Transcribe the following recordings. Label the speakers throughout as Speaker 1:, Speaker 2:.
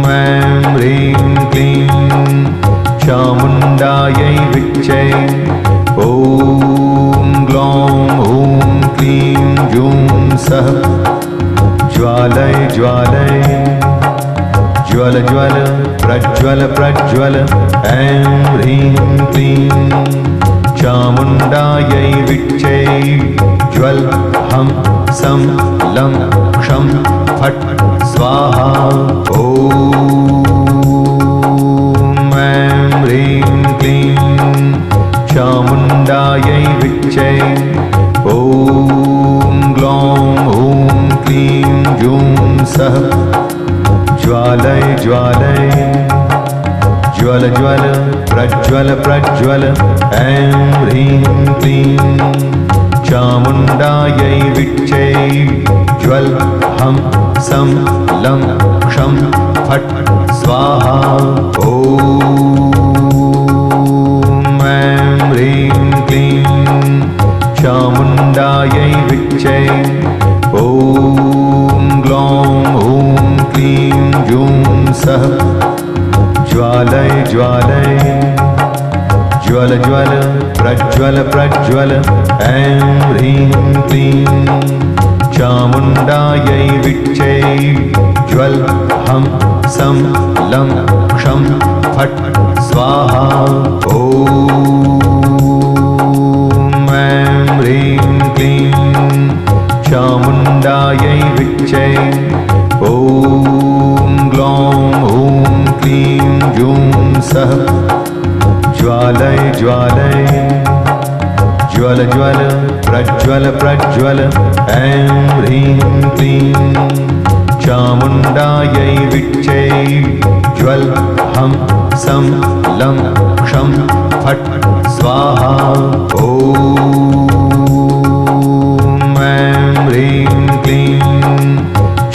Speaker 1: ऐं ह्रीं क्लीं चामुण्डायै विच्चे। ॐ ग्लौं हूं क्लीं जूं सः ज्वालय ज्वालय ज्वल ज्वल प्रज्वल प्रज्वल। ऐं ह्रीं क्लीं चामुण्डायै विच्चे। ज्वल हं सं लं क्षं फट् स्वाहा। ॐ ऐं ह्रीं क्लीं चामुण्डायै विच्चे। ॐ ग्लौं हूं क्लीं जूं सः ज्वालय ज्वालय ज्वल ज्वल प्रज्वल प्रज्वल। ऐं ह्रीं क्लीं चामुण्डायै विच्चे। ज्वल हं सं लं क्षं फट् स्वाहा। ॐ ऐं ह्रीं क्लीं चामुण्डायै विच्चे। ॐ ग्लौं हूं क्लीं जूं सः ज्वालय ज्वालय ज्वल ज्वल प्रज्वल प्रज्वल। ऐं ह्रीं क्लीं चामुण्डायै विच्चे। ज्वल हं सं लं क्षं फट् स्वाहा। ॐ ऐं ह्रीं क्लीं चामुण्डायै विच्चे। ॐ ग्लौं हूं क्लीं जूं सः ज्वालय ज्वालय ज्वल ज्वल प्रज्वल प्रज्वल। ऐं ह्रीं क्लीं चामुण्डायै विच्चे। ज्वल हं सं लं क्षं फट् स्वाहा। ॐ ऐं ह्रीं क्लीं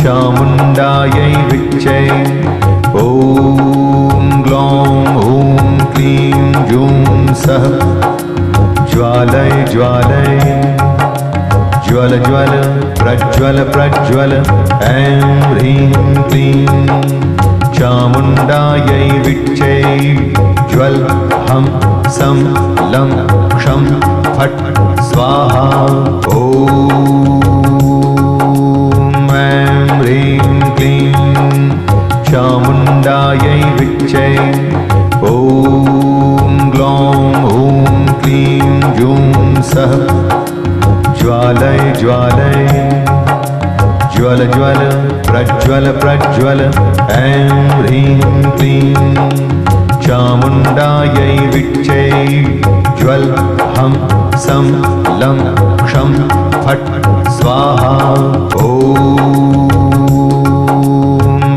Speaker 1: चामुण्डायै विच्चे। ॐ ग्लौं हूं क्लीं जूं सः ज्वालय ज्वालय ज्वल ज्वल प्रज्वल प्रज्वल। ऐं ह्रीं क्लीं चामुण्डायै विच्चे। ज्वल हं सं लं क्षं फट् स्वाहा। ॐ ऐं ह्रीं क्लीं चामुण्डायै विच्चे। ॐ ग्लौं हूं क्लीं जूं सः ज्वालय ज्वालय ज्वल ज्वल प्रज्वल प्रज्वल। ऐं ह्रीं क्लीं चामुण्डायै विच्चे। ज्वल हं सं लं क्षं फट् स्वाहा। ॐ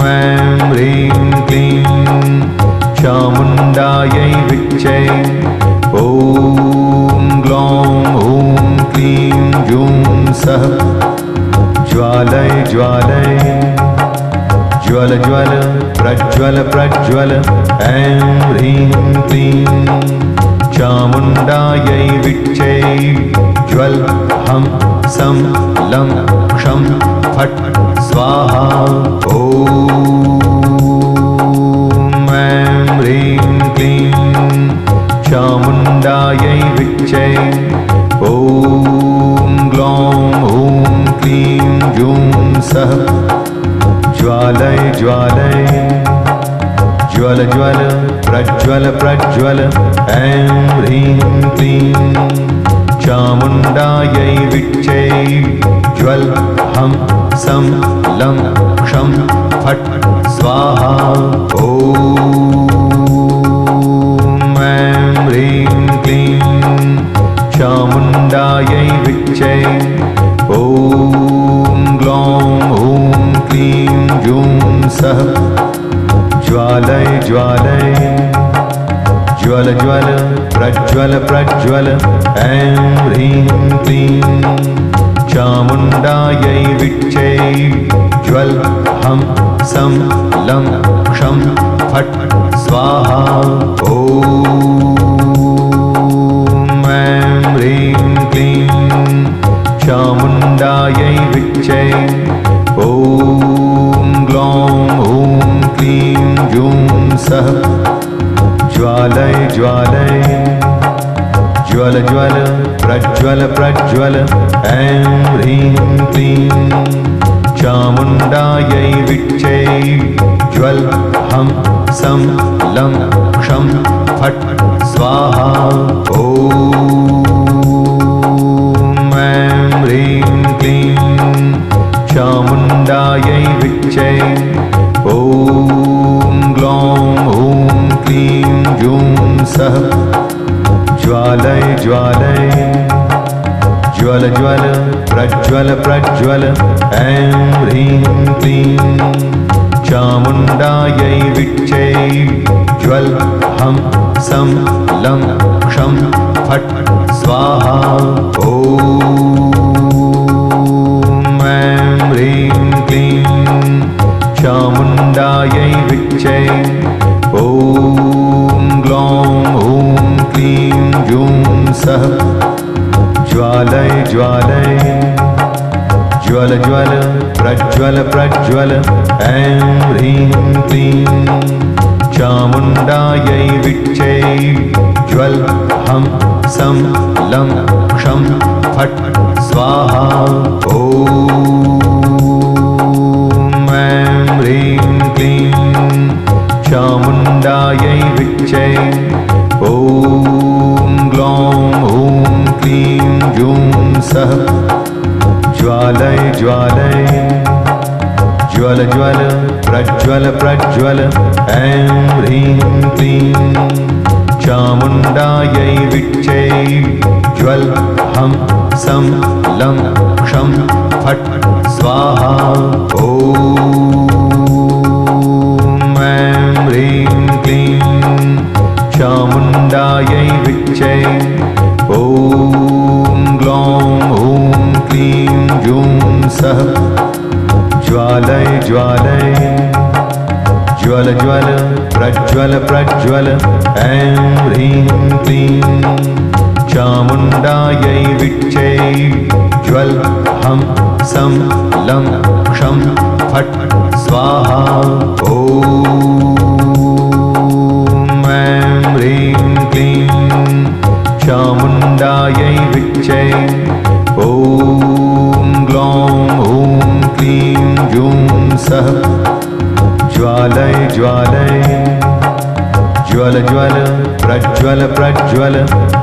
Speaker 1: ऐं ह्रीं क्लीं चामुण्डायै विच्चे। ॐ ग्लौं हूं क्लीं जूं सः ज्वालय ज्वालय ज्वल ज्वल प्रज्वल प्रज्वल। ऐं ह्रीं क्लीं चामुण्डायै विच्चे। ज्वल हं सं लं क्षं फट् स्वाहा। ॐ ऐं ह्रीं क्लीं चामुण्डायै विच्चे। ॐ ग्लौं हूं क्लीं जूं सः ज्वालय ज्वालय ज्वल ज्वल प्रज्वल प्रज्वल। ऐं ह्रीं क्लीं चामुण्डायै विच्चे। ज्वल हं सं लं क्षं फट् स्वाहा। ॐ ऐं ह्रीं क्लीं चामुण्डायै विच्चे। ॐ ग्लौं हूं क्लीं जूं सः ज्वालय ज्वालय ज्वल ज्वल प्रज्वल प्रज्वल। ऐं ह्रीं क्लीं चामुण्डायै विच्चे। ज्वल हं सं लं क्षं फट् स्वाहा। ॐ ऐं ह्रीं क्लीं चामुण्डायै विच्चे। ॐ सः ज्वालय ज्वालय ज्वल ज्वल प्रज्वल प्रज्वल ऐं ह्रीं क्लीं चामुण्डायै विच्चै ज्वल हं सं लं क्षं फट् स्वाहा ॐ ऐं ह्रीं क्लीं चामुण्डायै विच्चै ॐ ग्लौं ॐ क्लीं जूं सः ज्वालय ज्वालय ज्वल ज्वल प्रज्वल प्रज्वल ऐं ह्रीं क्लीं चामुण्डायै विच्चै ज्वल हं सं लं क्षं फट् स्वाहा ॐ ऐं ह्रीं क्लीं चामुण्डायै विच्चै ॐ ग्लौं ॐ क्लीं जूं सः ज्वालय ज्वालय ज्वल ज्वल प्रज्वल प्रज्वल ऐं ह्रीं क्लीं चामुण्डायै विच्चै ज्वल हं सं लं क्षं फट् स्वाहा ॐ ऐं ह्रीं क्लीं चामुण्डायै विच्चै ॐ ग्लौं ॐ क्लीं जूं सः ज्वालय ज्वालय ज्वल ज्वल प्रज्वल प्रज्वल ऐं ह्रीं क्लीं चामुण्डायै विच्चै ज्वल हं सं लं क्षं फट् स्वाहा ॐ ऐं ह्रीं क्लीं चामुण्डायै विच्चै ॐ ग्लौं ॐ क्लीं जूं सः ज्वालय ज्वालय ज्वल ज्वल प्रज्वल प्रज्वल ऐं ह्रीं क्लीं चामुण्डायै विच्चै ज्वल हं सं लं क्षं फट् स्वाहा ॐ ऐं ह्रीं क्लीं चामुण्डायै विच्चै ॐ ग्लौं ॐ क्लीं जूं सः ज्वालय ज्वालय ज्वल ज्वल प्रज्वल प्रज्वल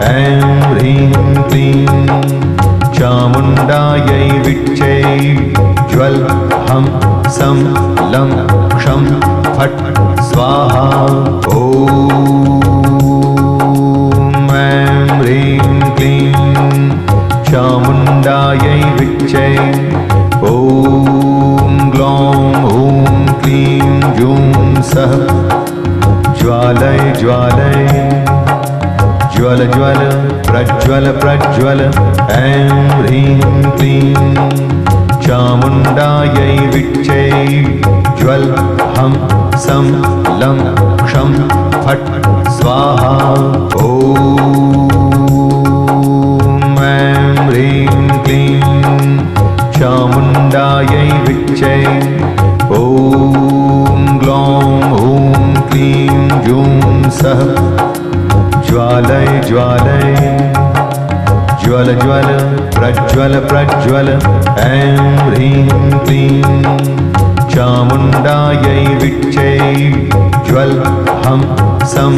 Speaker 1: ऐं ह्रीं क्लीं चामुण्डायै विच्चै ज्वल हं सं लं क्षं फट् स्वाहा ॐ ऐं ह्रीं क्लीं चामुण्डायै विच्चै ॐ ग्लौं ॐ क्लीं जूं सः ज्वालय ज्वालय ज्वल ज्वल प्रज्वल प्रज्वल ऐं ह्रीं क्लीं चामुण्डायै विच्चै ज्वल हं सं लं क्षं फट् स्वाहा ॐ ऐं ह्रीं क्लीं चामुण्डायै विच्चै ॐ ग्लौं ॐ क्लीं जूं सः ज्वालय ज्वालय ज्वल ज्वल प्रज्वल प्रज्वल ऐं ह्रीं क्लीं चामुण्डायै विच्चै ज्वल हं सं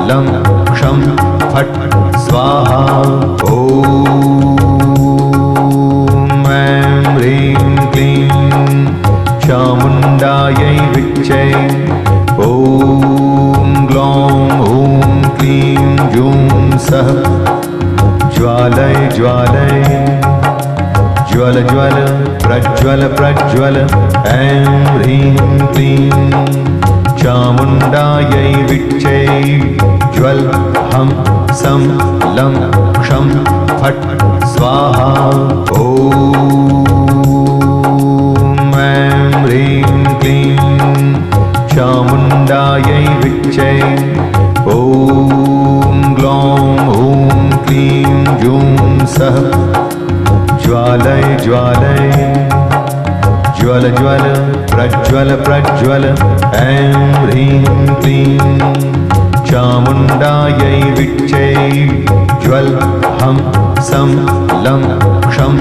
Speaker 1: लं क्षं फट् स्वाहा ॐ ऐं ह्रीं क्लीं चामुण्डायै विच्चै ॐ ग्लौं ॐ क्लीं जूं सः ज्वालय ज्वालय ज्वल ज्वल प्रज्वल प्रज्वल ऐं ह्रीं क्लीं चामुण्डायै विच्चै ज्वल हं सं लं क्षं फट् स्वाहा ॐ ऐं ह्रीं क्लीं चामुण्डायै विच्चै ॐ ग्लौं ॐ क्लीं जूं सः ज्वालय ज्वालय ज्वल ज्वल प्रज्वल प्रज्वल ऐं ह्रीं क्लीं चामुण्डायै विच्चे ज्वल हं सं लं क्षं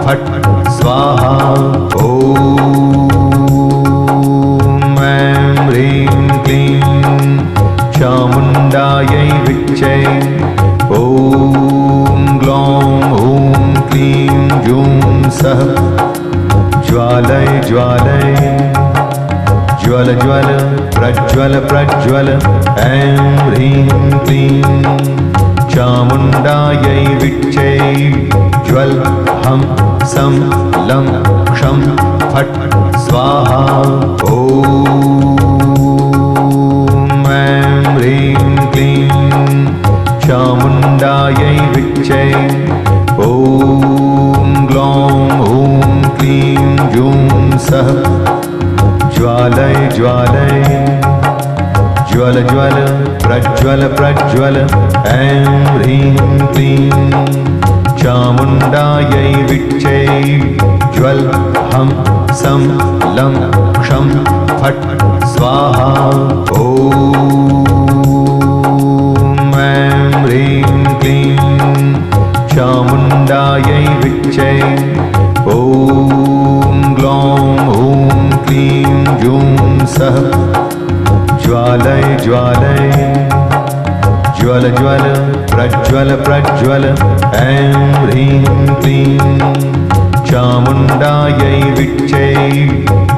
Speaker 1: फट् स्वाहा ॐ ऐं ह्रीं क्लीं चामुण्डायै विच्चे ॐ ग्लौं ॐ क्लीं जूं सः ज्वालय ज्वालय ज्वल ज्वल प्रज्वल प्रज्वल ऐं ह्रीं क्लीं चामुण्डायै विच्चे ज्वल हं सं लं क्षं फट् स्वाहा ॐ ऐं ह्रीं क्लीं चामुण्डायै विच्चे ॐ ग्लौं ॐ क्लीं जूं सः ज्वालय ज्वालय ज्वल ज्वल प्रज्वल प्रज्वल ऐं ह्रीं क्लीं चामुण्डायै विच्चे ज्वल हं सं लं क्षं फट् स्वाहा ॐ ऐं ह्रीं क्लीं चामुण्डायै विच्चे ॐ ग्लौं ॐ क्लीं जूं सः ज्वालय ज्वालय ज्वल ज्वल प्रज्वल प्रज्वल ऐं ह्रीं क्लीं चामुण्डायै विच्चे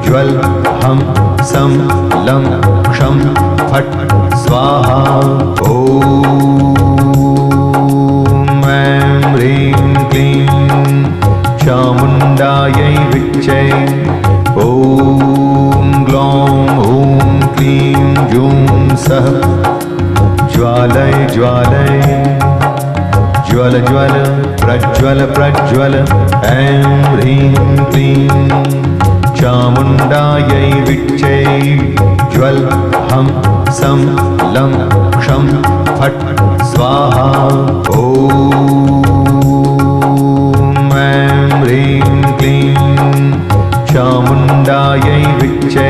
Speaker 1: ज्वल हं सं लं क्षं फट् स्वाहा ॐ ऐं ह्रीं क्लीं चामुण्डायै विच्चे ॐ ग्लौं ॐ क्लीं जूं सः ज्वालय ज्वालय ज्वल ज्वल प्रज्वल प्रज्वल ऐं ह्रीं क्लीं चामुण्डायै विच्चे ज्वल हं सं लं क्षं फट् स्वाहा ॐ ऐं ह्रीं क्लीं चामुण्डायै विच्चे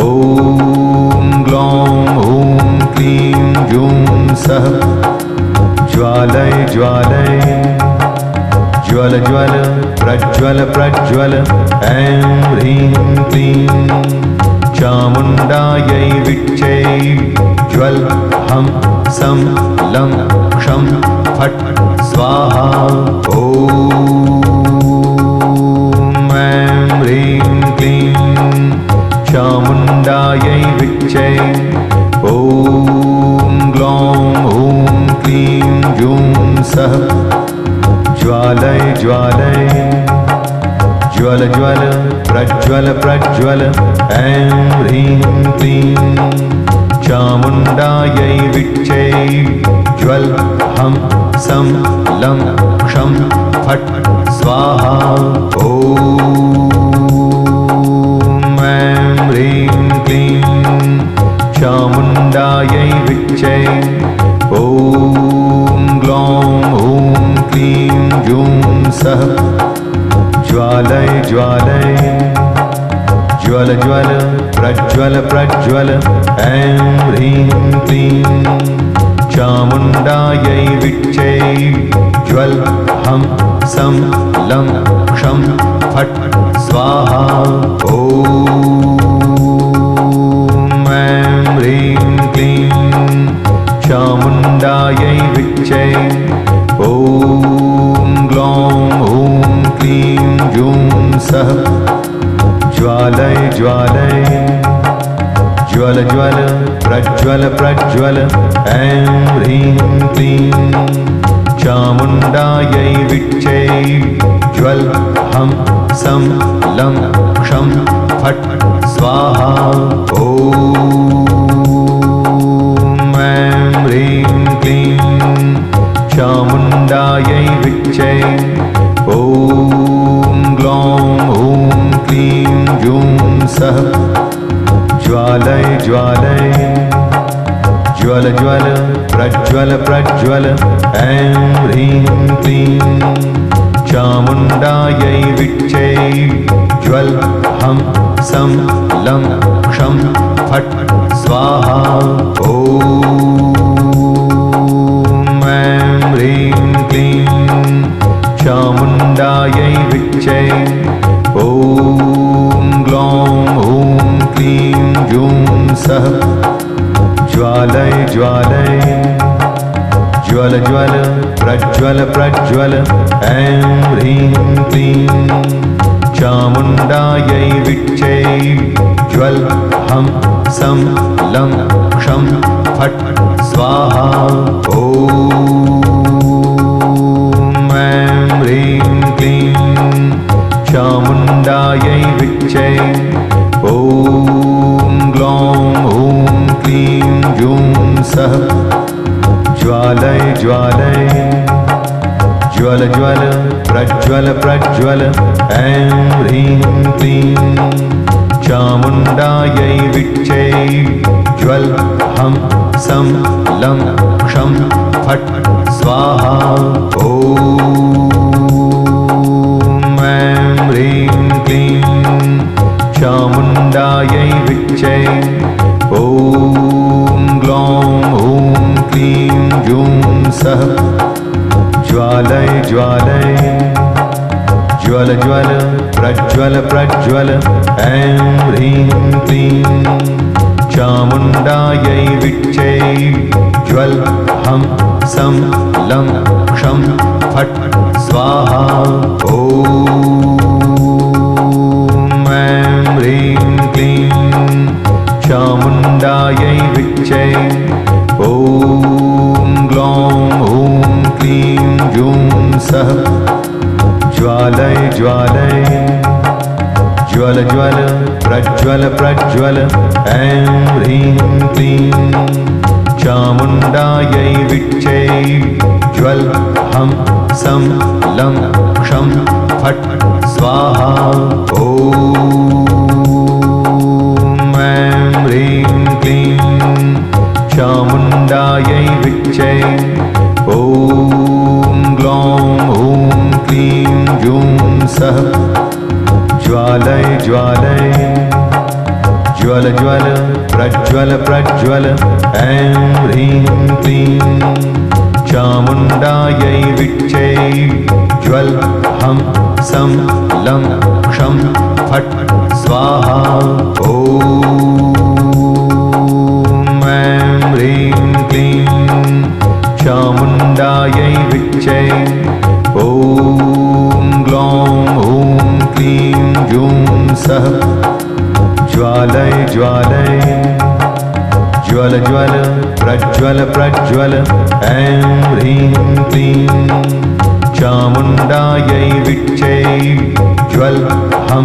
Speaker 1: ॐ ग्लौं ॐ क्लीं जूं सः ज्वालय ज्वालय ज्वल ज्वल प्रज्वल प्रज्वल ऐं ह्रीं क्लीं चामुण्डायै विच्चे ज्वल हं सं लं क्षं फट् स्वाहा ॐ ऐं ह्रीं क्लीं चामुण्डायै विच्चे ॐ ग्लौं ॐ क्लीं जूं सः ज्वालय ज्वालय ज्वल ज्वल प्रज्वल प्रज्वल ऐं ह्रीं क्लीं चामुण्डायै विच्चे ज्वल हं सं लं क्षं फट् स्वाहा ॐ ऐं ह्रीं क्लीं चामुण्डायै विच्चे ॐ ग्लौं ॐ क्लीं जूं सः ज्वालय ज्वालय ज्वल ज्वल प्रज्वल प्रज्वल ऐं ह्रीं क्लीं चामुण्डायै विच्चे ज्वल हं सं लं क्षं फट् स्वाहा ॐ ऐं ह्रीं क्लीं चामुण्डायै विच्चे ॐ ग्लौं ॐ क्लीं जूं सः ज्वालय ज्वालय ज्वल ज्वल प्रज्वल प्रज्वल ऐं ह्रीं क्लीं चामुण्डायै विच्चे ज्वल हं सं लं क्षं फट् स्वाहा ॐ ऐं ह्रीं क्लीं चामुण्डायै विच्चे ॐ ग्लौं ॐ क्लीं जूं सः ज्वालय ज्वालय ज्वल ज्वल प्रज्वल प्रज्वल ऐं ह्रीं क्लीं चामुण्डायै विच्चे ज्वल हम सम लं क्षं फट् स्वाहा। ॐ ऐं ह्रीं क्लीं चामुण्डायै विच्चे। ॐ ग्लौं ॐ क्लीं जूं सः ज्वालय ज्वालय ज्वल ज्वल प्रज्वल प्रज्वल। ऐं ह्रीं क्लीं चामुण्डायै विच्चे। ज्वल हम सं लं क्षं फट् स्वाहा। ॐ ऐं ह्रीं क्लीं चामुण्डायै विच्चे। ॐ ग्लौं ॐ क्लीं जूं सः ज्वालय ज्वालय ज्वल ज्वल प्रज्वल प्रज्वल। ऐं ह्रीं क्लीं चामुण्डायै विच्चे। ज्वल हम सं लं क्षं फट् स्वाहा। ॐ ऐं ह्रीं क्लीं चामुण्डायै विच्चे। ॐ ग्लौं ॐ क्लीं जूं सः ज्वालय ज्वालय ज्वल ज्वल प्रज्वल प्रज्वल। ऐं ह्रीं क्लीं चामुण्डायै विच्चे। ज्वल हम सं लं क्षं फट् स्वाहा। ॐ ऐं ह्रीं क्लीं चामुण्डायै विच्चे। ॐ ग्लौं ॐ क्लीं जूं सः ज्वालय ज्वालय ज्वल ज्वल प्रज्वल प्रज्वल। ऐं ह्रीं क्लीं चामुण्डायै विच्चे। ज्वल हम सं लं क्षं फट् स्वाहा। ॐ ऐं ह्रीं क्लीं चामुण्डायै विच्चे। ॐ ग्लौं ॐ क्लीं जूं सः ज्वालय ज्वालय ज्वल ज्वल प्रज्वल प्रज्वल। ऐं ह्रीं क्लीं चामुण्डायै विच्चे। ज्वल हम सं लं क्षं फट् स्वाहा। ॐ ऐं ह्रीं क्लीं चामुण्डायै विच्चे। ॐ ग्लौं ॐ क्लीं जूं सः ज्वालय ज्वालय ज्वल ज्वल प्रज्वल प्रज्वल। ऐं ह्रीं क्लीं चामुण्डायै विच्चे। ज्वल हम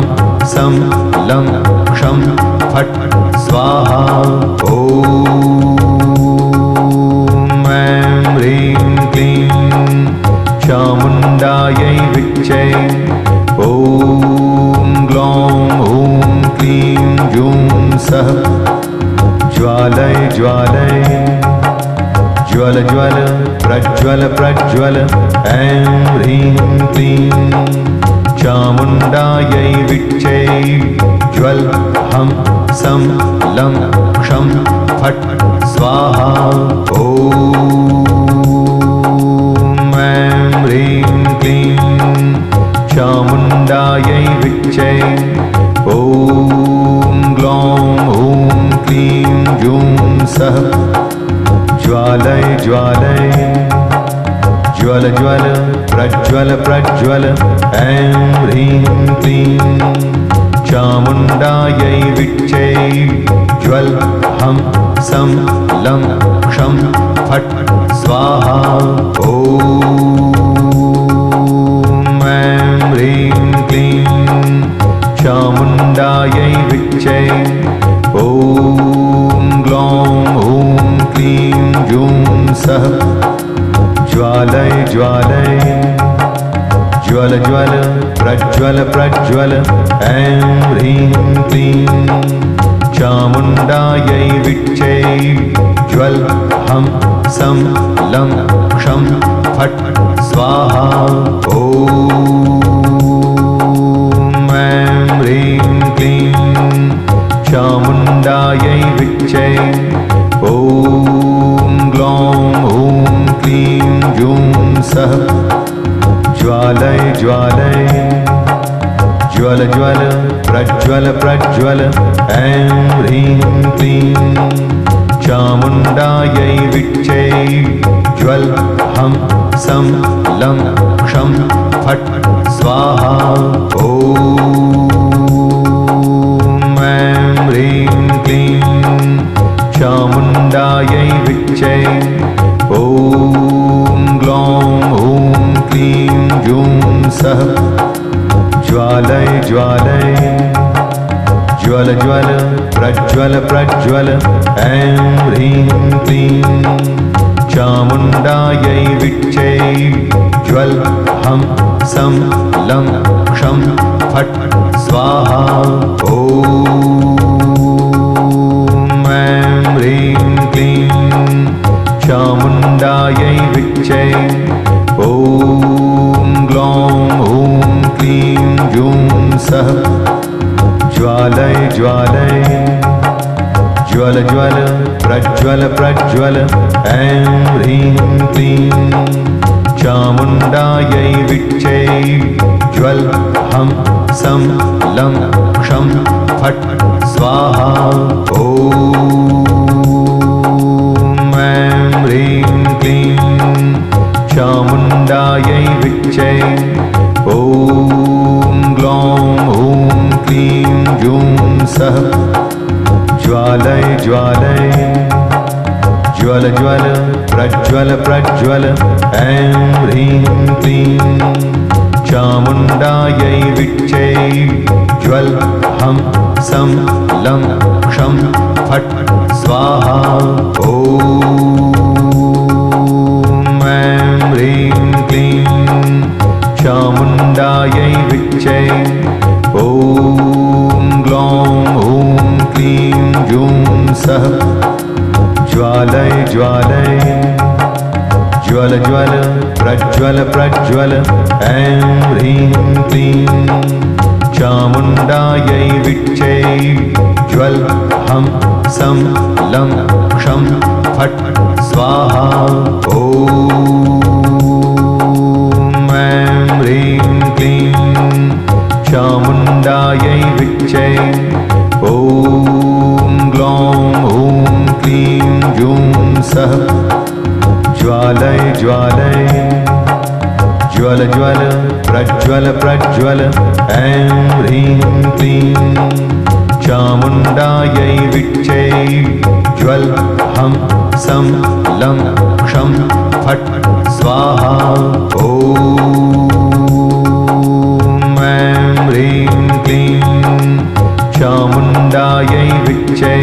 Speaker 1: सं लं क्षं फट् स्वाहा। ॐ ऐं ह्रीं क्लीं चामुण्डायै विच्चे। ॐ ग्लौं ॐ क्लीं जूं सः ज्वालय ज्वालय ज्वल ज्वल प्रज्वल प्रज्वल। ऐं ह्रीं क्लीं चामुण्डायै विच्चे। ज्वल हम सं लं क्षं फट् स्वाहा। ॐ ऐं ह्रीं क्लीं चामुण्डायै विच्चे। ॐ ग्लौं ॐ क्लीं जूं सः ज्वालय ज्वालय ज्वल ज्वल प्रज्वल प्रज्वल। ऐं ह्रीं क्लीं चामुण्डायै विच्चे। ज्वल हम सं लं क्षं फट् स्वाहा। ॐ ऐं ह्रीं क्लीं चामुण्डायै विच्चे। ॐ ग्लौं ॐ क्लीं जूं सः ज्वालय ज्वालय ज्वल ज्वल प्रज्वल प्रज्वल। ऐं ह्रीं क्लीं चामुण्डायै विच्चे। ज्वल हम सं लं क्षं फट् स्वाहा। ॐ ऐं ह्रीं प्रज्वल प्रज्वल ऐं ह्रीं क्लीं चामुण्डायै विच्चे ज्वल हं सं लं क्षं फट् स्वाहा ॐ ऐं ह्रीं क्लीं चामुण्डायै विच्चे ॐ ग्लौं ॐ क्लीं जूं सः ज्वालय ज्वालय ज्वल ज्वल प्रज्वल प्रज्वल ऐं ह्रीं क्लीं चामुण्डायै विच्चे ज्वल हं सं लं क्षं फट् स्वाहा ॐ ऐं ह्रीं क्लीं चामुण्डायै विच्चे ॐ ग्लौं ॐ क्लीं जूं सः ज्वालय ज्वालय ज्वल ज्वल प्रज्वल प्रज्वल ऐं ह्रीं क्लीं चामुण्डायै विच्चे ज्वल हं सं लं क्षं फट् स्वाहा ॐ ऐं ह्रीं क्लीं चामुण्डायै विच्चे ॐ ग्लौं ॐ क्लीं जूं सः ज्वालय ज्वालय ज्वल ज्वल प्रज्वल प्रज्वल ऐं ह्रीं क्लीं चामुण्डायै विच्चे ज्वल हं सं लं क्षं फट् स्वाहा ॐ ऐं ह्रीं क्लीं चामुण्डायै विच्चे ॐ ग्लौं ॐ क्लीं जूं सः ज्वालय ज्वालय ज्वल ज्वल प्रज्वल प्रज्वल ऐं ह्रीं क्लीं चामुण्डायै विच्चे ज्वल हं सं लं क्षं फट् स्वाहा ॐ ऐं ह्रीं क्लीं चामुण्डायै विच्चे ॐ ग्लौं ॐ क्लीं जूं सः ज्वालय ज्वालय ज्वल ज्वल प्रज्वल प्रज्वल ऐं ह्रीं क्लीं चामुण्डायै विच्चे ज्वल हं सं लं क्षं फट् स्वाहा ॐ ऐं ह्रीं क्लीं चामुण्डायै विच्चे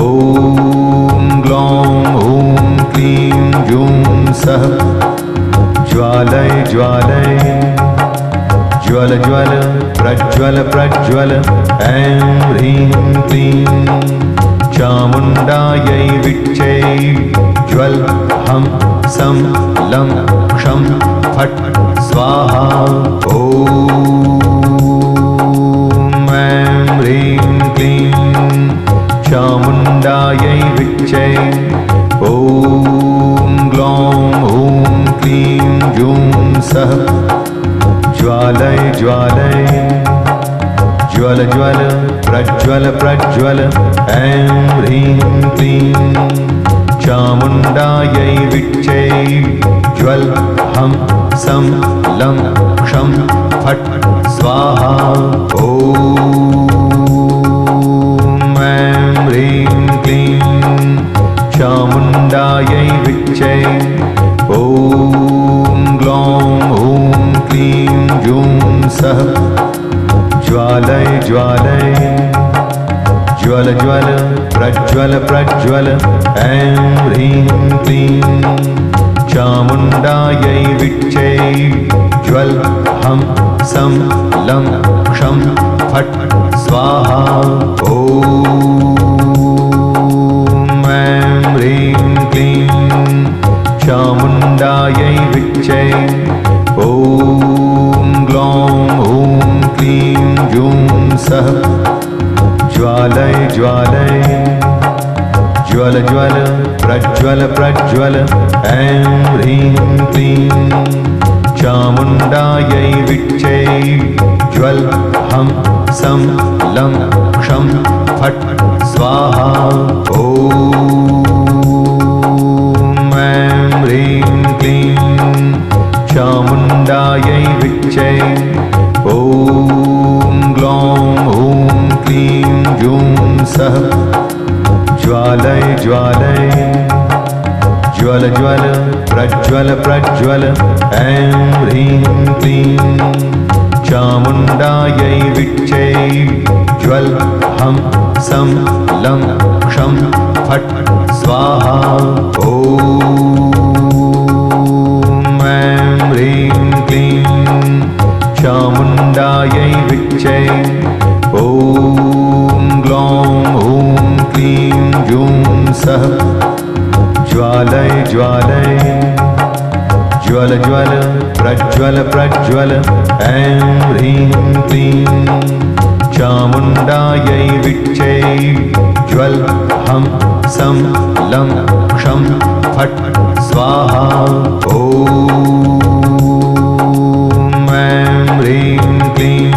Speaker 1: ॐ ग्लौं ॐ क्लीं जूं सः ज्वालय ज्वालय ज्वल ज्वल प्रज्वल प्रज्वल ऐं ह्रीं क्लीं चामुण्डायै विच्चे ज्वल हं सं लं क्षं फट् स्वाहा ॐ ऐं ह्रीं क्लीं चामुण्डायै विच्चे ॐ ग्लौं ॐ क्लीं जूं सः ज्वालय ज्वालय ज्वल ज्वल प्रज्वल प्रज्वल ऐं ह्रीं क्लीं चामुण्डायै विच्चे ज्वल हं सं लं क्षं फट् स्वाहा ॐ ऐं ह्रीं क्लीं चामुण्डायै विच्चे ॐ ग्लौं ॐ क्लीं जूं सः ज्वालय ज्वालय ज्वल ज्वल प्रज्वल प्रज्वल ऐं ह्रीं क्लीं चामुण्डायै विच्चे ज्वल हं सं लं क्षं फट् स्वाहा ॐ ऐं ह्रीं क्लीं चामुण्डायै विच्चे ॐ ग्लौं ॐ क्लीं जूं सः ज्वालय ज्वालय ज्वल ज्वल प्रज्वल प्रज्वल ऐं ह्रीं क्लीं चामुण्डायै विच्चे ज्वल हं सं लं क्षं फट् स्वाहा ॐ ऐं ह्रीं क्लीं चामुण्डायै विच्चे ॐ ग्लौं ॐ क्लीं जूं सः ज्वालय ज्वालय ज्वल ज्वल प्रज्वल प्रज्वल ऐं ह्रीं क्लीं चामुण्डायै विच्चे ज्वल हं सं लं क्षं फट् स्वाहा ॐ ऐं ह्रीं क्लीं चामुण्डायै विच्चे ॐ ग्लौं ॐ क्लीं जूं सः ज्वालय ज्वालय ज्वल ज्वल प्रज्वल प्रज्वल ऐं ह्रीं क्लीं चामुण्डायै विच्चे ज्वल हं सं लं क्षं फट् स्वाहा ॐ ऐं ह्रीं क्लीं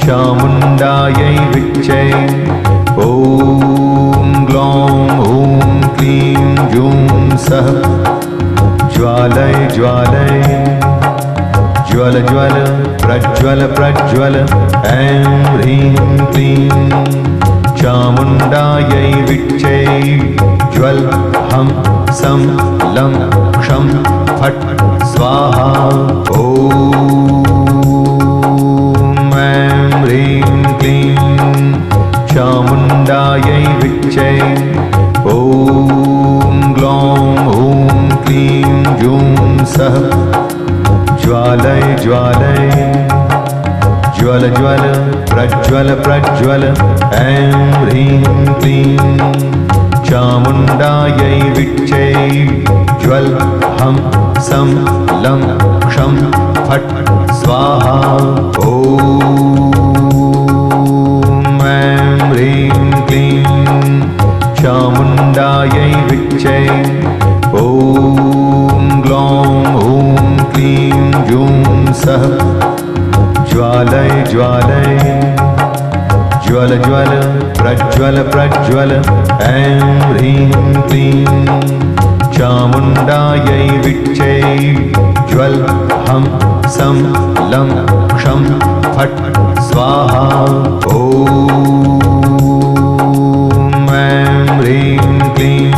Speaker 1: चामुण्डायै विच्चे ॐ ग्लौं ॐ क्लीं जूं सः ज्वालय ज्वालय ज्वल ज्वल प्रज्वल प्रज्वल ऐं ह्रीं क्लीं चामुण्डायै विच्चे ज्वल हं सं लं क्षं फट् स्वाहा ॐ ऐं ह्रीं क्लीं चामुण्डायै विच्चे ॐ ग्लौं ॐ क्लीं जूं सः ज्वालय ज्वालय ज्वल ज्वल प्रज्वल प्रज्वल ऐं ह्रीं क्लीं चामुण्डायै विच्चे ज्वल हं सं लं क्षं फट् स्वाहा ॐ ऐं ह्रीं क्लीं चामुण्डायै विच्चे ॐ ग्लौं ॐ क्लीं जूं सः ज्वालय ज्वालय ज्वल ज्वल प्रज्वल प्रज्वल ऐं ह्रीं क्लीं चामुण्डायै विच्चे ज्वल हं सं लं क्षं फट् स्वाहा ॐ ऐं ह्रीं क्लीं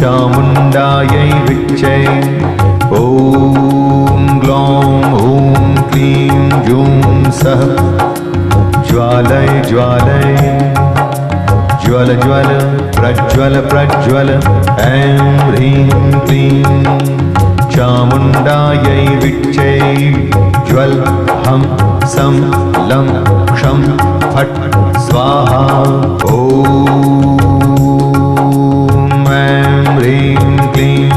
Speaker 1: चामुण्डायै विच्चे ॐ ग्लौं ॐ क्लीं जूं सः ज्वालय ज्वालय ज्वल ज्वल प्रज्वल प्रज्वल ऐं ह्रीं क्लीं चामुण्डायै विच्चे ज्वल हं सं लं क्षं फट् स्वाहा ॐ ऐं ह्रीं क्लीं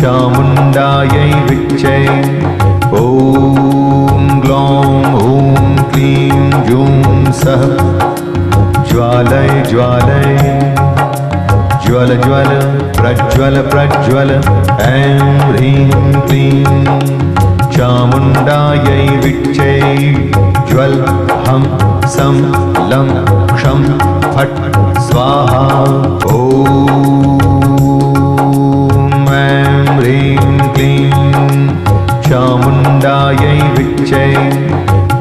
Speaker 1: चामुण्डायै विच्चे ॐ ग्लौं ॐ क्लीं जूं सः ज्वालय ज्वालय ज्वल ज्वल प्रज्वल प्रज्वल ऐं ह्रीं क्लीं चामुण्डायै विच्चे ज्वल हं सं लं क्षं फट् स्वाहा ॐ ऐं ह्रीं क्लीं चामुण्डायै विच्चे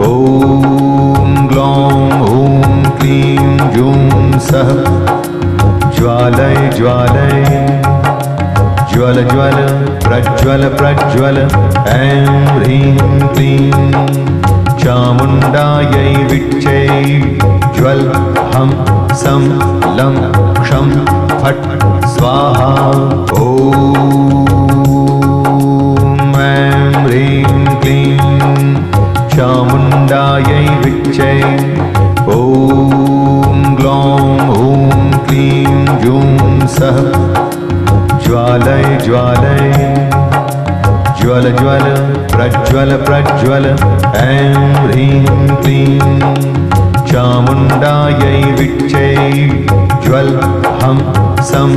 Speaker 1: ॐ ग्लौं ॐ क्लीं जूं सः ज्वालय ज्वालय ज्वल ज्वल प्रज्वल प्रज्वल ऐं ह्रीं क्लीं चामुण्डायै विच्चे ज्वल हं सं लं क्षं फट् स्वाहा ॐ ऐं ह्रीं क्लीं चामुण्डायै विच्चे ॐ ग्लौं ॐ क्लीं जूं सः ज्वालय ज्वालय ज्वल ज्वल प्रज्वल प्रज्वल ऐं ह्रीं क्लीं चामुण्डायै विच्चे ज्वल हं सं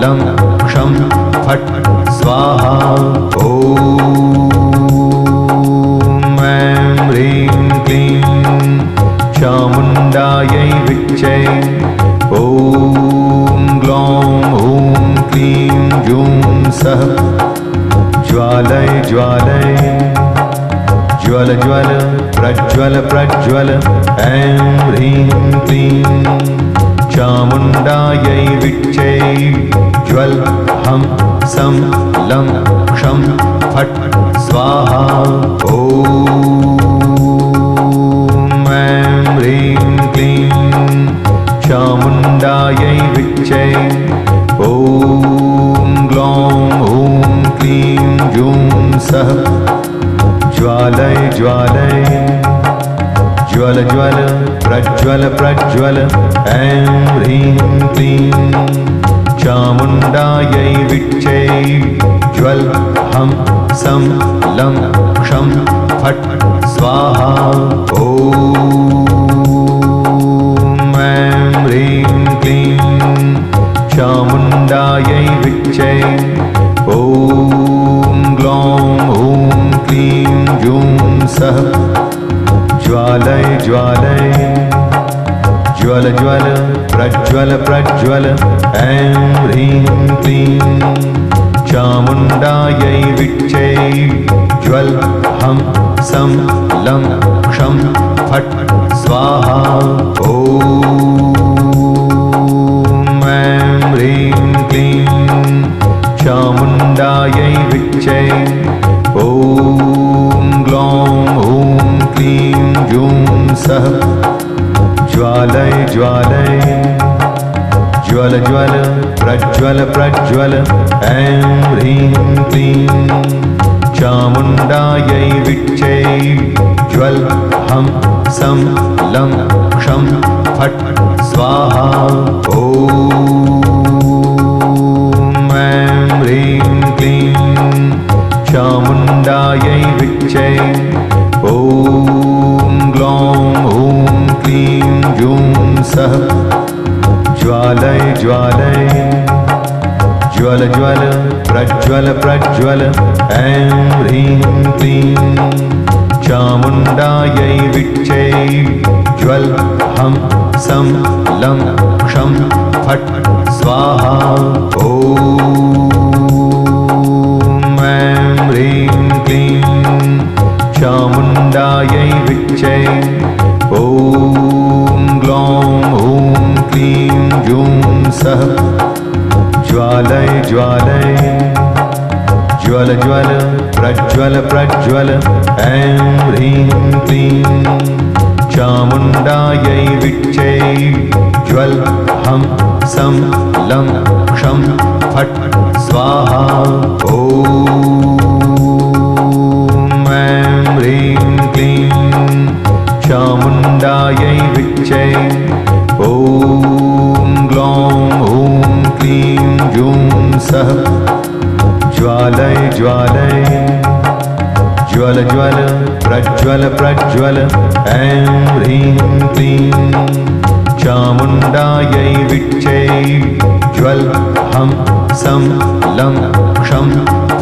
Speaker 1: लं क्षं फट् स्वाहा। ॐ ऐं ह्रीं क्लीं चामुण्डायै विच्चे। ॐ ग्लौं ॐ क्लीं जूं सः ज्वालय ज्वालय ज्वल ज्वल प्रज्वल प्रज्वल। ऐं ह्रीं क्लीं चामुण्डायै विच्चे। ज्वल हं सं लं क्षं फट् स्वाहा। ॐ ऐं ह्रीं क्लीं चामुण्डायै विच्चे। ॐ ग्लौं ॐ क्लीं जूं सः ज्वालय ज्वालय ज्वल ज्वल प्रज्वल प्रज्वल। ऐं ह्रीं क्लीं चामुण्डायै विच्चे। ज्वल हं सं लं क्षं फट् स्वाहा। ॐ ऐं ह्रीं क्लीं चामुण्डायै विच्चे। ॐ ग्लौं ॐ क्लीं जूं सः ज्वालय ज्वालय ज्वल ज्वल प्रज्वल प्रज्वल। ऐं ह्रीं क्लीं चामुण्डायै विच्चे। ज्वल हं सं लं क्षं फट् स्वाहा। ॐ ऐं ह्रीं क्लीं चामुण्डायै विच्चे। ॐ ग्लौं ॐ क्लीं जूं सः ज्वालय ज्वालय ज्वल ज्वल प्रज्वल प्रज्वल। ऐं ह्रीं क्लीं चामुण्डायै विच्चे। ज्वल हं सं लं क्षं फट् स्वाहा। ॐ ऐं ह्रीं क्लीं चामुण्डायै विच्चे। ॐ ग्लौं ॐ क्लीं जूं सः ज्वालय ज्वालय ज्वल ज्वल प्रज्वल प्रज्वल। ऐं ह्रीं क्लीं चामुण्डायै विच्चे। ज्वल हं सं लं क्षं फट् स्वाहा। ॐ ऐं ह्रीं क्लीं चामुण्डायै विच्चे। ॐ ग्लौं ॐ क्लीं जूं सः ज्वालय ज्वालय ज्वल ज्वल प्रज्वल प्रज्वल। ऐं ह्रीं क्लीं चामुण्डायै विच्चे। ज्वल हं सं लं क्षं फट् स्वाहा। ॐ ऐं ह्रीं क्लीं चामुण्डायै विच्चे। ॐ ग्लौं ॐ क्लीं जूं सः ज्वालय ज्वालय ज्वल ज्वल प्रज्वल प्रज्वल। ऐं ह्रीं क्लीं चामुण्डायै विच्चे। ज्वल हं सं लं क्षं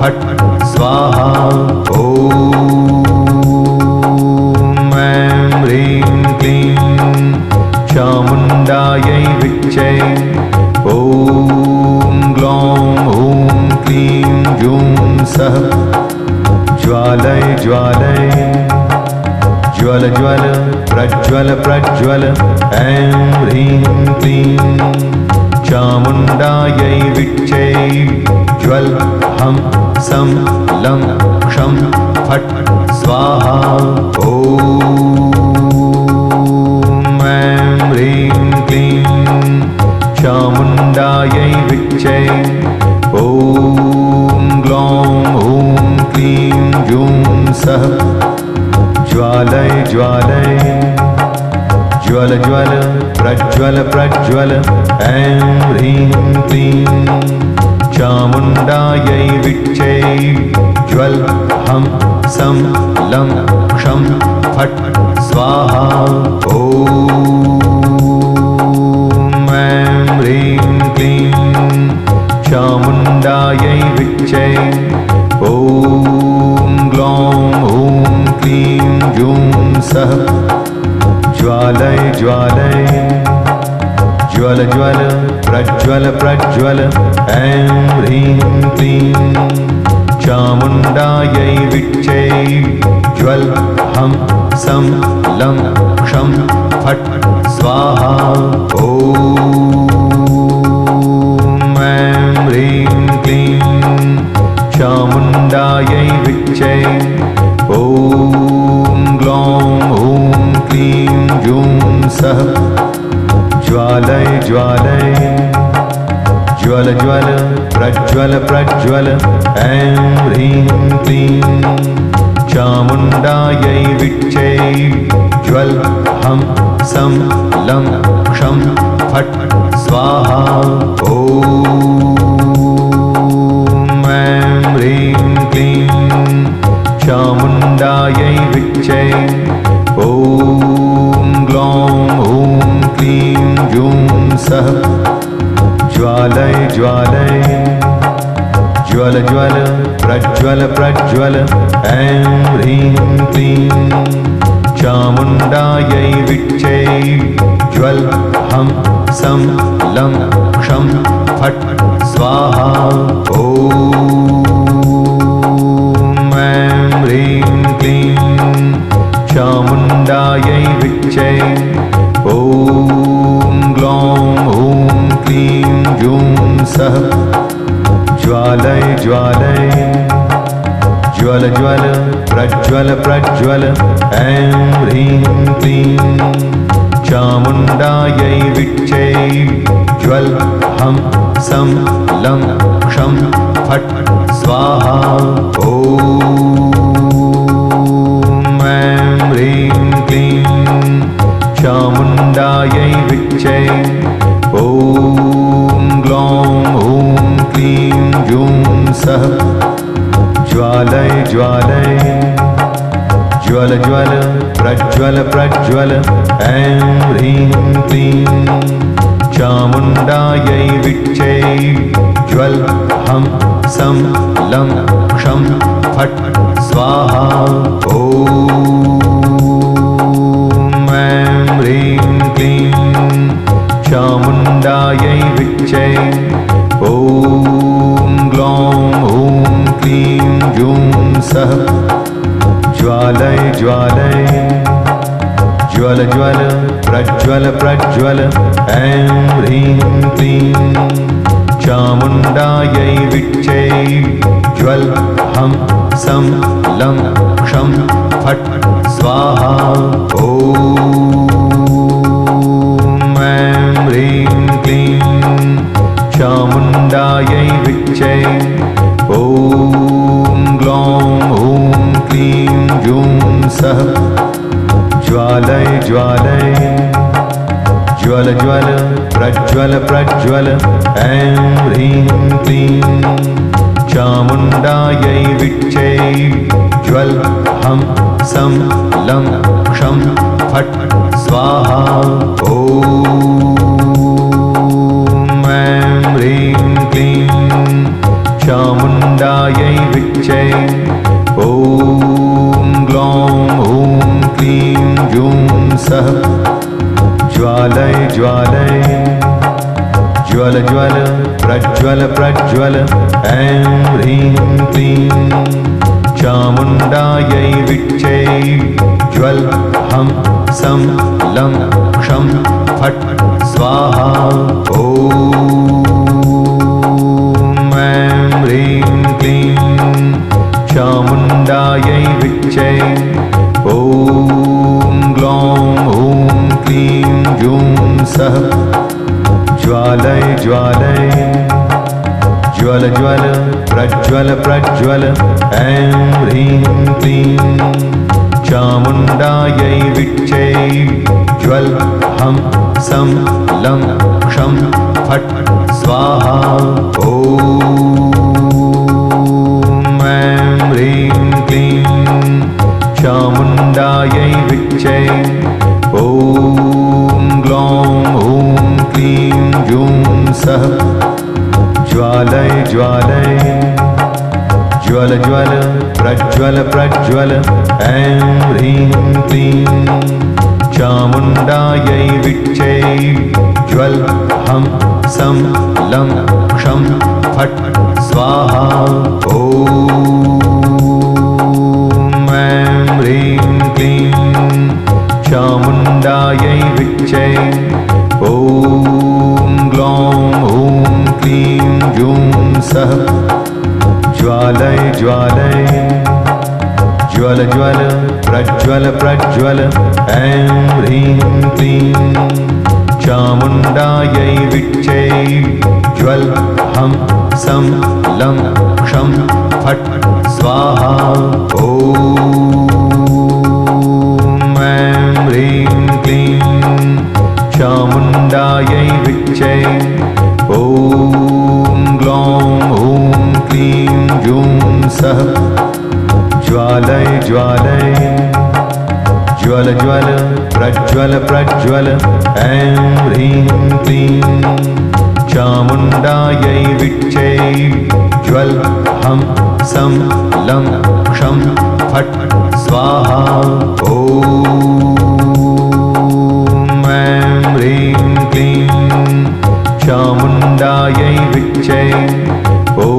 Speaker 1: फट् स्वाहा। ॐ ऐं ह्रीं क्लीं चामुण्डायै विच्चे। ॐ ग्लौं ॐ क्लीं जूं सः ज्वालय ज्वालय ज्वल ज्वल प्रज्वल प्रज्वल। ऐं ह्रीं क्लीं चामुण्डायै विच्चे। ज्वल हं सं लं क्षं फट् स्वाहा। ॐ ऐं ह्रीं क्लीं चामुण्डायै विच्चे। ॐ ग्लौं ॐ क्लीं जूं सः ज्वालय ज्वालय ज्वल ज्वल प्रज्वल प्रज्वल। ऐं ह्रीं क्लीं चामुण्डायै विच्चे। ज्वल हं सं लं क्षं फट् स्वाहा। ॐ ऐं ह्रीं क्लीं चामुण्डायै विच्चे। ज्वालय ज्वल ज्वल प्रज्वल प्रज्वल ऐं ह्रीं क्लीं चामुण्डायै विच्चै ज्वल हं सं लं क्षं फट् स्वाहा ॐ ऐं ह्रीं क्लीं चामुण्डायै विच्चै ॐ ग्लौं ॐ क्लीं जूं सः ज्वालय ज्वालय ज्वल ज्वल प्रज्वल प्रज्वल ऐं ह्रीं क्लीं चामुण्डायै विच्चै ज्वल हं सं लं क्षं फट् स्वाहा ॐ ऐं ह्रीं क्लीं चामुण्डायै विच्चै ॐ ग्लौं ॐ क्लीं जूं सः ज्वालय ज्वालय ज्वल ज्वल प्रज्वल प्रज्वल ऐं ह्रीं क्लीं चामुण्डायै विच्चै ज्वल हं सं लं क्षं फट् स्वाहा ॐ ऐं ह्रीं क्लीं चामुण्डायै विच्चै ॐ ग्लौं ॐ क्लीं जूं सः ज्वालय ज्वालय ज्वल ज्वल प्रज्वल प्रज्वल ऐं ह्रीं क्लीं चामुण्डायै विच्चै ज्वल हं सं लं क्षं फट् स्वाहा ॐ ऐं ह्रीं क्लीं चामुण्डायै विच्चै ॐ ग्लौं ॐ क्लीं जूं सः ज्वालय ज्वालय ज्वल ज्वल प्रज्वल प्रज्वल ऐं ह्रीं क्लीं चामुण्डायै विच्चै ज्वल हं सं लं क्षं फट् स्वाहा ॐ ऐं ह्रीं क्लीं चामुण्डायै विच्चै ॐ ग्लौं ॐ क्लीं जूं सः ज्वालय ज्वालय ज्वल ज्वल प्रज्वल प्रज्वल ऐं ह्रीं क्लीं चामुण्डायै विच्चै ज्वल हं सं लं क्षं फट् स्वाहा ॐ ऐं ह्रीं क्लीं चामुण्डायै विच्चै ॐ ग्लौं ॐ क्लीं जूं सः ज्वालय ज्वालय ज्वल ज्वल प्रज्वल प्रज्वल ऐं ह्रीं क्लीं चामुण्डायै विच्चै ज्वल हं सं लं क्षं फट् स्वाहा ॐ ऐं ह्रीं क्लीं चामुण्डायै विच्चै ॐ ग्लौं ॐ क्लीं जूं सः ज्वालय ज्वालय ज्वल ज्वल प्रज्वल प्रज्वल ऐं ह्रीं क्लीं चामुण्डायै विच्चै ज्वल हं सं लं क्षं फट् स्वाहा ॐ ऐं ह्रीं क्लीं चामुण्डायै विच्चै ॐ ग्लौं ॐ क्लीं जूं सः ज्वालय ज्वालय ज्वल ज्वल प्रज्वल प्रज्वल ऐं ह्रीं क्लीं चामुण्डायै विच्चै ज्वल हं सं लं क्षं फट् स्वाहा ॐ ऐं ह्रीं क्लीं चामुण्डायै विच्चै ॐ ग्लौं ॐ क्लीं जूं सः ज्वालय ज्वालय ज्वल ज्वल प्रज्वल प्रज्वल ऐं ह्रीं क्लीं चामुण्डायै विच्चै ज्वल हं सं लं क्षं फट् स्वाहा ॐ ऐं ह्रीं क्लीं चामुण्डायै विच्चै ॐ ग्लौं ॐ क्लीं जूं सः ज्वालय ज्वालय ज्वल ज्वल प्रज्वल प्रज्वल ऐं ह्रीं क्लीं चामुण्डायै विच्चै ज्वल हं सं लं क्षं फट् स्वाहा ॐ ऐं ह्रीं क्लीं चामुण्डायै विच्चै ॐ ग्लौं ॐ क्लीं जूं सः ज्वालय ज्वालय ज्वल ज्वल प्रज्वल प्रज्वल ऐं ह्रीं क्लीं चामुण्डायै विच्चै ज्वल हं सं लं क्षं फट् स्वाहा ॐ ऐं ह्रीं क्लीं चामुण्डायै विच्चै ॐ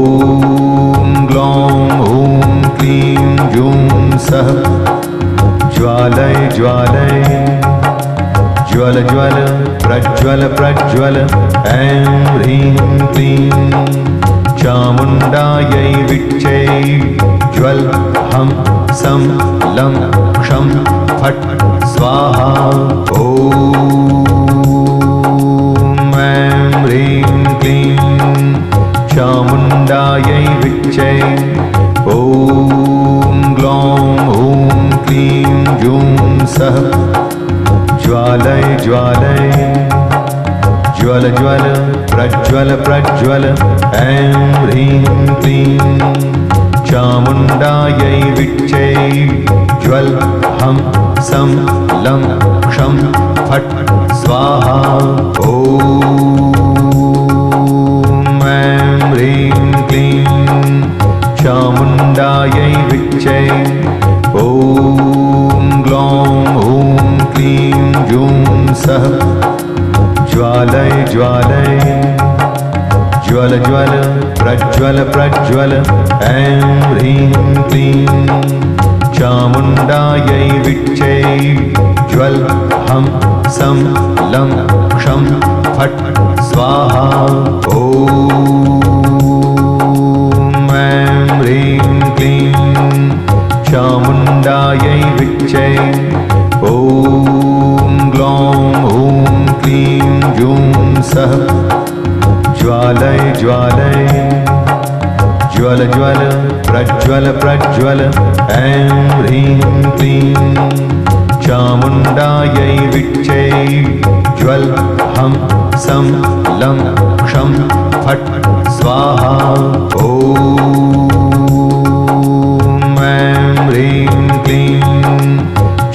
Speaker 1: ग्लौं ॐ क्लीं जूं सः ज्वालय ज्वालय ज्वल ज्वल प्रज्वल प्रज्वल ऐं ह्रीं क्लीं चामुण्डायै विच्चै ज्वल हं सं लं क्षं फट् स्वाहा ॐ ऐं ह्रीं क्लीं चामुण्डायै विच्चै ॐ ग्लौं ॐ क्लीं जूं सः ज्वालय ज्वालय ज्वल ज्वल प्रज्वल प्रज्वल ऐं ह्रीं क्लीं चामुण्डायै विच्चै ज्वल हं सं लं क्षं फट् स्वाहा ॐ ऐं ह्रीं क्लीं चामुण्डायै विच्चै ॐ ग्लौं ॐ क्लीं जूं सः ज्वालय ज्वालय ज्वल ज्वल प्रज्वल प्रज्वल ऐं ह्रीं क्लीं चामुण्डायै विच्चै ज्वल हं सं लं क्षं फट् स्वाहा ॐ ऐं ह्रीं क्लीं चामुण्डायै विच्चै ॐ ग्लौं ॐ क्लीं जूं सः ज्वालय ज्वालय ज्वल ज्वल प्रज्वल प्रज्वल ऐं ह्रीं क्लीं चामुण्डायै विच्चै ज्वल हं सं लं क्षं फट् स्वाहा ॐ ऐं ह्रीं क्लीं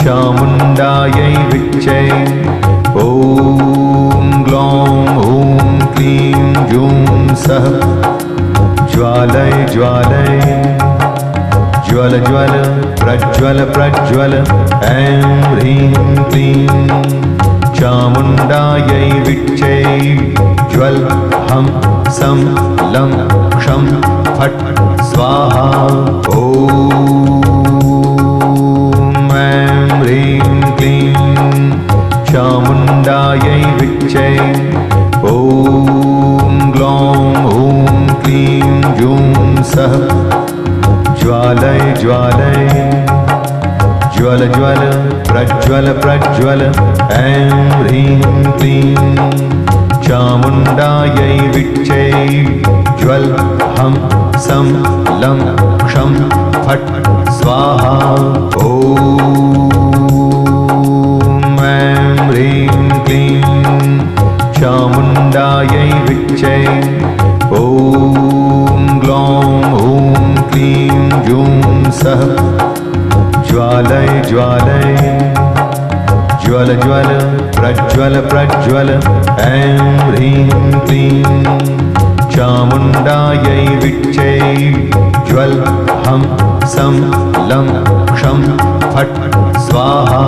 Speaker 1: चामुण्डायै विच्चै ॐ ग्लौं ॐ क्लीं जूं सः ज्वालय ज्वालय ज्वल ज्वल प्रज्वल प्रज्वल ऐं ह्रीं क्लीं चामुण्डायै विच्चै ज्वल हं सं लं क्षं फट् स्वाहा ॐ ऐं ह्रीं क्लीं चामुण्डायै विच्चै ॐ ग्लौं ॐ क्लीं जूं सः ज्वालय ज्वालय ज्वल ज्वल प्रज्वल प्रज्वल ऐं ह्रीं क्लीं चामुण्डायै विच्चै ज्वल हं सं लं क्षं फट् स्वाहा ॐ ऐं ह्रीं क्लीं चामुण्डायै विच्चै ॐ ग्लौं ॐ क्लीं जूं सः ज्वालय ज्वालय ज्वल ज्वल प्रज्वल प्रज्वल ऐं ह्रीं क्लीं चामुण्डायै विच्चै ज्वल हं सं लं क्षं फट् स्वाहा।